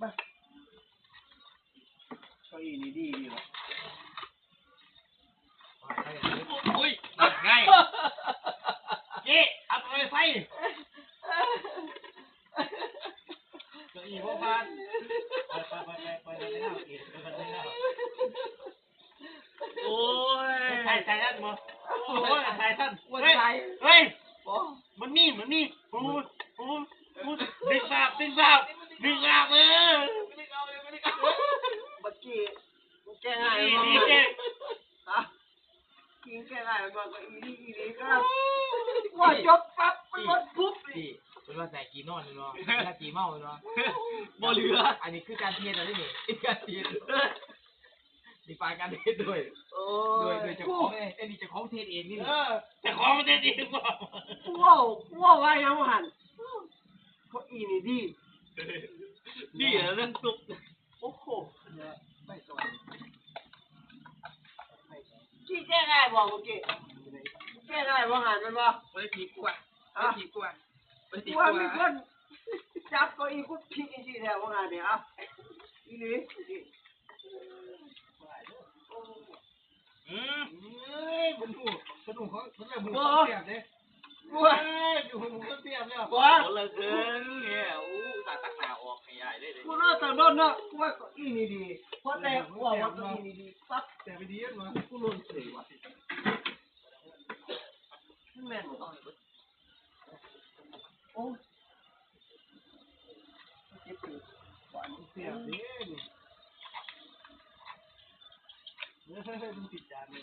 มาเก้าอี้นี่ดีดีวะโอ้ยง่ายเจ๊เอาไปไฟเก้าอี้พวกพันไปแล้วอีกไปแล้วโอ้ยใช่ท่านมั้งโอ้ยใช่ท่านเฮ้ยมันนี่พูดดึงภาพเมื่อเมื่อกี้แกง่ายมากฮะกินแกง่ายมากก็อีนี่ก็ว่าจบปั๊บมันหมดปุ๊บนี่เป็นว่าใส่กี่นอนเนาะถ้ากี่เมาเนาะบ่เหลืออันนี้คือการเทศอะไรนี่การเทศมีฝ่ายการเทศด้วยโดยเจ้าของไอ้นี่เจ้าของเทศเองนี่แต่ของมันได้ดีกว่าว้าวว่ายังหันเขาอีนี่ดีเรื่องสุกโอ้โหไม่สวยที่แก้ง่ายบอกเมื่อกี้แก้ง่ายว่าหันมันบ่ไม่ผิดกว่าไม่ผิดกว่ามีคนจับก็อีกุ๊บผิดจริงๆแล้วว่าหันเนี่ยอ่ะอีนี่มันถูกเขาแบบมึงเสียบเลยอยู่มึงเสียบเนี่ยคนละเกินเนี่ยตาตักหนาออกให้ใหญ่เลยกูน่าแต่โดนนะกูว่าอีนี่ดีเพราะแต่ว่าอีนี่ดีปั๊บแต่ไปดีมั้งกูลุ้นเสียว่ะแม่นบ่โอ้เจ็บปีหวานเสียบดิมึงติดจานเลย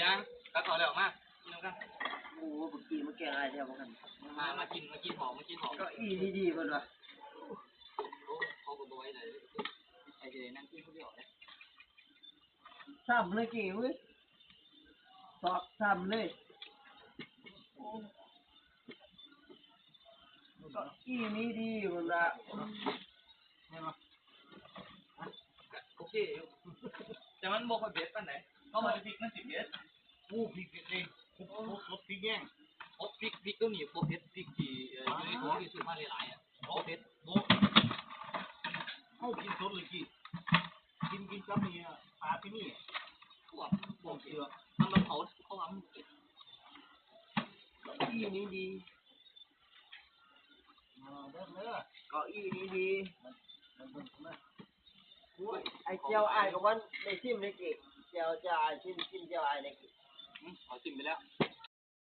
ยังตัดต่อแล้วมากินกันโอ้เมื่อกี้มันแก่อะไรแล้วกันมากินหอมก็อีดีๆมันว่ะเขาก็บ่อยเลยไอ้เจนั่งกินคนเดียวเลยซ้ำเลยกี่เว้ยสอบซ้ำเลยก็อีนี่ดีมันละโอเคแต่มันบอกว่าเบ็ดปันไหนเขามาพริกมัน10 เบ็ดพริกเองครบพริกแย่งพริกตัวนี้พวกเบ็ดพริกที่อยู่ในถุงที่ซื้อมาหลายเบ็ดเขากินสดเลยกินกับนี่ปลาที่นี่พวกเสือมันเผาเขาทำอีนี่ดีก็อีนี่ดีไอเจ้าไอ้กับวันในซิมในกี่เจ้าไอ้ชิมเจ้าไอ้ในกี่เอาซิมไปแล้ว